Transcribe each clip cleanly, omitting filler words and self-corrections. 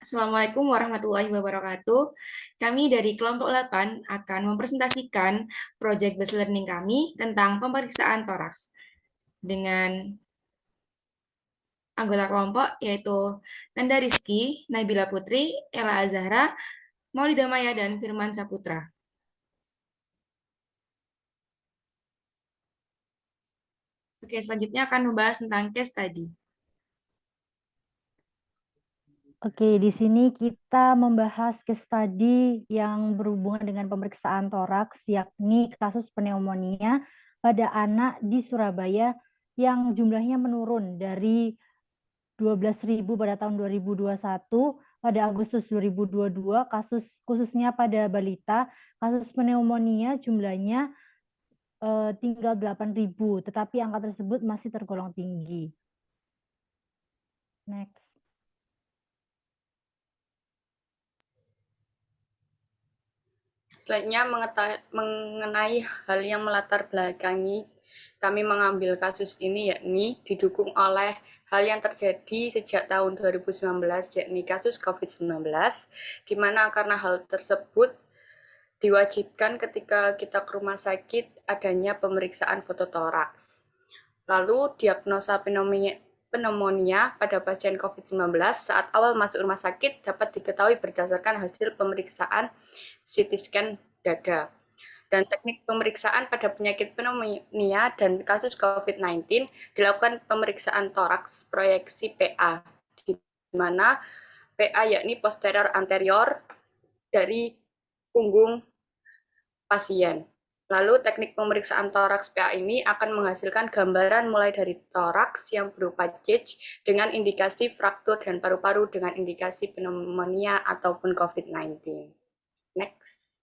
Assalamualaikum warahmatullahi wabarakatuh. Kami dari kelompok 8 akan mempresentasikan proyek based learning kami tentang pemeriksaan toraks dengan anggota kelompok yaitu Nanda Rizky, Nabila Putri, Ella Azahra, Maulida Maya, dan Firman Saputra. Oke, selanjutnya akan membahas tentang case study. Oke, di sini kita membahas case study yang berhubungan dengan pemeriksaan toraks, yakni kasus pneumonia pada anak di Surabaya yang jumlahnya menurun dari 12.000 pada tahun 2021 pada Agustus 2022, kasus khususnya pada balita, kasus pneumonia jumlahnya tinggal 8.000, tetapi angka tersebut masih tergolong tinggi. Next. Selanjutnya mengenai hal yang melatar belakangi kami mengambil kasus ini, yakni didukung oleh hal yang terjadi sejak tahun 2019, yakni kasus COVID-19, di mana karena hal tersebut diwajibkan ketika kita ke rumah sakit adanya pemeriksaan fototoraks. Lalu diagnosa pneumonia pada pasien COVID-19 saat awal masuk rumah sakit dapat diketahui berdasarkan hasil pemeriksaan CT scan dada. Dan teknik pemeriksaan pada penyakit pneumonia dan kasus COVID-19 dilakukan pemeriksaan toraks proyeksi PA, di mana PA yakni posterior anterior dari punggung pasien. Lalu teknik pemeriksaan toraks PA ini akan menghasilkan gambaran mulai dari toraks yang berupa gauge dengan indikasi fraktur dan paru-paru dengan indikasi pneumonia ataupun COVID-19. Next.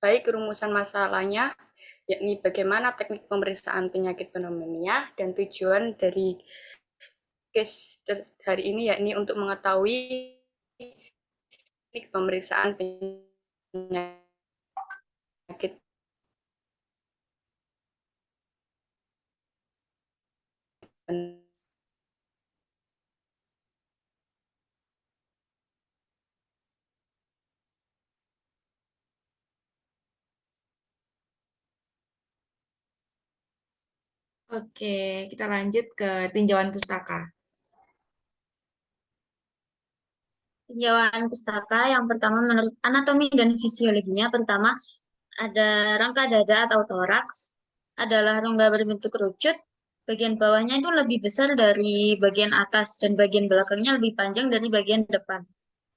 Baik, rumusan masalahnya yakni bagaimana teknik pemeriksaan penyakit pneumonia dan tujuan dari case hari ini yakni untuk mengetahui teknik pemeriksaan penyakit Oke, kita lanjut ke tinjauan pustaka. Tinjauan pustaka yang pertama menurut anatomi dan fisiologinya, pertama ada rangka dada atau toraks, adalah rongga berbentuk kerucut, bagian bawahnya itu lebih besar dari bagian atas dan bagian belakangnya lebih panjang dari bagian depan.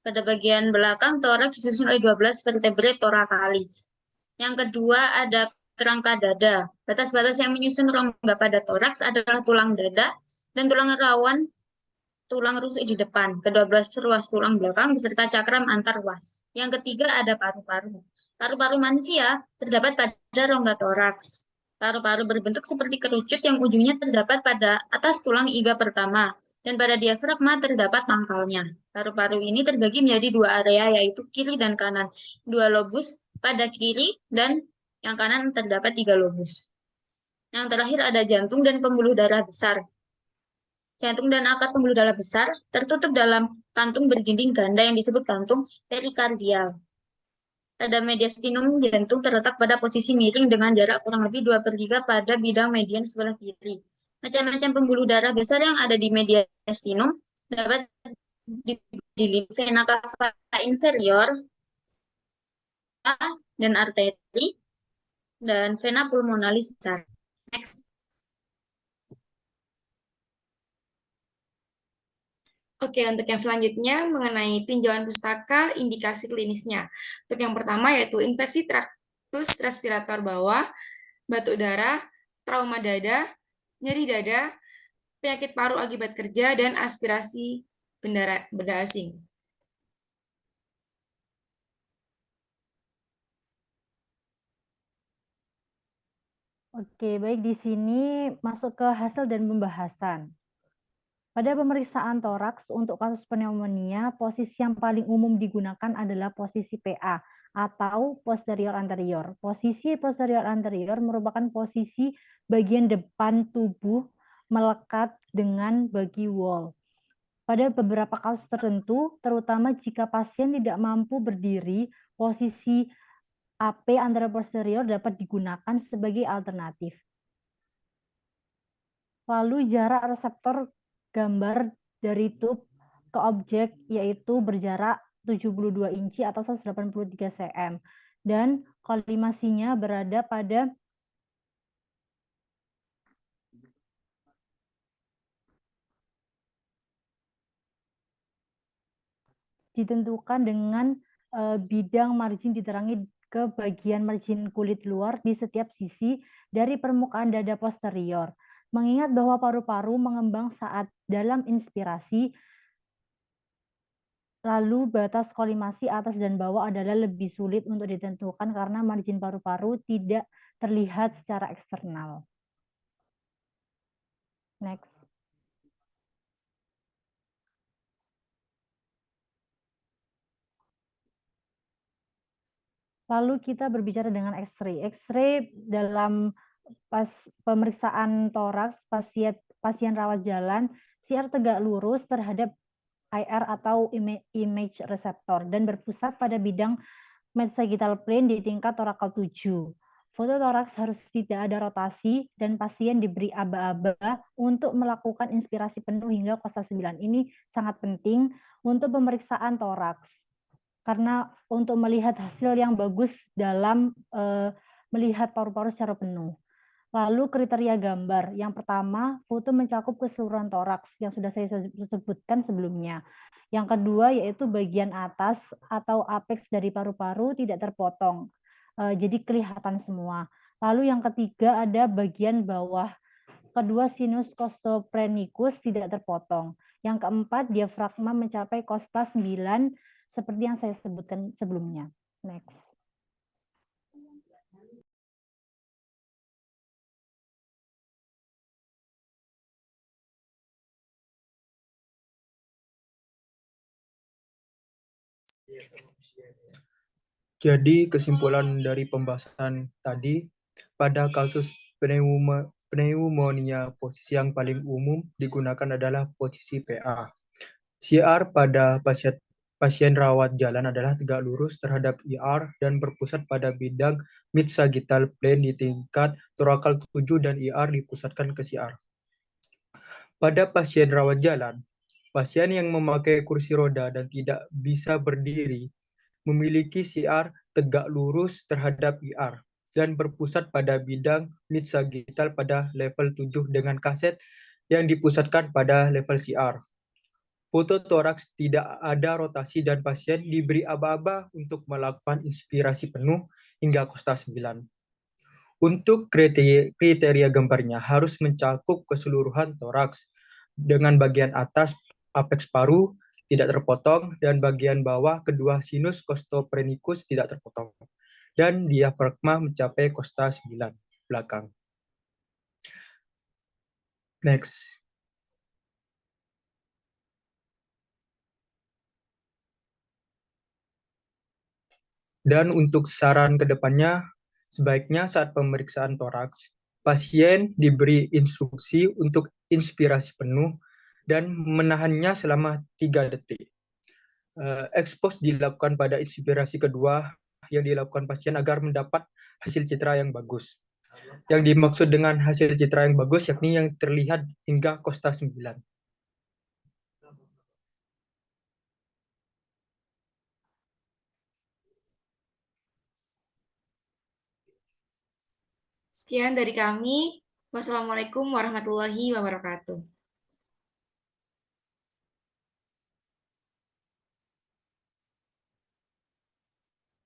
Pada bagian belakang toraks disusun oleh 12 vertebrae thoracalis. Yang kedua ada kerangka dada. Batas-batas yang menyusun rongga pada toraks adalah tulang dada dan tulang rawan tulang rusuk di depan, ke-12 ruas tulang belakang beserta cakram antar ruas. Yang ketiga ada paru-paru. Paru-paru manusia terdapat pada rongga toraks. Paru-paru berbentuk seperti kerucut yang ujungnya terdapat pada atas tulang iga pertama dan pada diafragma terdapat pangkalnya. Paru-paru ini terbagi menjadi dua area, yaitu kiri dan kanan. Dua lobus pada kiri dan yang kanan terdapat 3 lobus. Yang terakhir ada jantung dan pembuluh darah besar. Jantung dan akar pembuluh darah besar tertutup dalam kantung berginding ganda yang disebut kantung perikardial. Pada mediastinum jantung terletak pada posisi miring dengan jarak kurang lebih 2/3 pada bidang median sebelah kiri. Macam-macam pembuluh darah besar yang ada di mediastinum dapat dibagi vena cava inferior dan arteri dan vena pulmonalis besar. Next. Oke, untuk yang selanjutnya mengenai tinjauan pustaka indikasi klinisnya. Untuk yang pertama yaitu infeksi traktus respirator bawah, batuk darah, trauma dada, nyeri dada, penyakit paru akibat kerja, dan aspirasi benda asing. Oke, baik, di sini masuk ke hasil dan pembahasan. Pada pemeriksaan toraks untuk kasus pneumonia, posisi yang paling umum digunakan adalah posisi PA atau posterior anterior. Posisi posterior anterior merupakan posisi bagian depan tubuh melekat dengan bagi wall. Pada beberapa kasus tertentu, terutama jika pasien tidak mampu berdiri, posisi AP anteroposterior dapat digunakan sebagai alternatif. Lalu jarak reseptor gambar dari tube ke objek yaitu berjarak 72 inci atau 183 cm. Dan kolimasinya berada pada ditentukan dengan bidang margin diterangi ke bagian margin kulit luar di setiap sisi dari permukaan dada posterior. Mengingat bahwa paru-paru mengembang saat dalam inspirasi, lalu batas kolimasi atas dan bawah adalah lebih sulit untuk ditentukan karena margin paru-paru tidak terlihat secara eksternal. Next. Lalu kita berbicara dengan X-ray. X-ray dalam pemeriksaan toraks pasien rawat jalan, CR tegak lurus terhadap IR atau image receptor dan berpusat pada bidang mid-sagittal plane di tingkat torakal 7. Foto toraks harus tidak ada rotasi dan pasien diberi aba-aba untuk melakukan inspirasi penuh hingga kosta 9. Ini sangat penting untuk pemeriksaan toraks. Karena untuk melihat hasil yang bagus dalam melihat paru-paru secara penuh. Lalu kriteria gambar. Yang pertama, foto mencakup keseluruhan toraks yang sudah saya sebutkan sebelumnya. Yang kedua yaitu bagian atas atau apex dari paru-paru tidak terpotong. Jadi kelihatan semua. Lalu yang ketiga ada bagian bawah. Kedua, sinus costophrenicus tidak terpotong. Yang keempat, diafragma mencapai kosta 9 seperti yang saya sebutkan sebelumnya. Next. Jadi kesimpulan dari pembahasan tadi, pada kasus pneumonia posisi yang paling umum digunakan adalah posisi PA. CR pada pasien rawat jalan adalah tegak lurus terhadap IR dan berpusat pada bidang mid-sagittal plane di tingkat torakal 7 dan IR dipusatkan ke CR. Pada pasien rawat jalan, pasien yang memakai kursi roda dan tidak bisa berdiri memiliki CR tegak lurus terhadap IR dan berpusat pada bidang mid-sagittal pada level 7 dengan kaset yang dipusatkan pada level CR. Foto toraks tidak ada rotasi dan pasien diberi aba-aba untuk melakukan inspirasi penuh hingga kosta 9. Untuk kriteria gambarnya harus mencakup keseluruhan toraks dengan bagian atas apex paru tidak terpotong dan bagian bawah kedua sinus costophrenicus tidak terpotong dan diafragma mencapai kosta 9 belakang. Next. Dan untuk saran ke depannya, sebaiknya saat pemeriksaan toraks, pasien diberi instruksi untuk inspirasi penuh dan menahannya selama 3 detik. Expose dilakukan pada inspirasi kedua yang dilakukan pasien agar mendapat hasil citra yang bagus. Yang dimaksud dengan hasil citra yang bagus yakni yang terlihat hingga kosta 9. Sekian dari kami. Wassalamualaikum warahmatullahi wabarakatuh.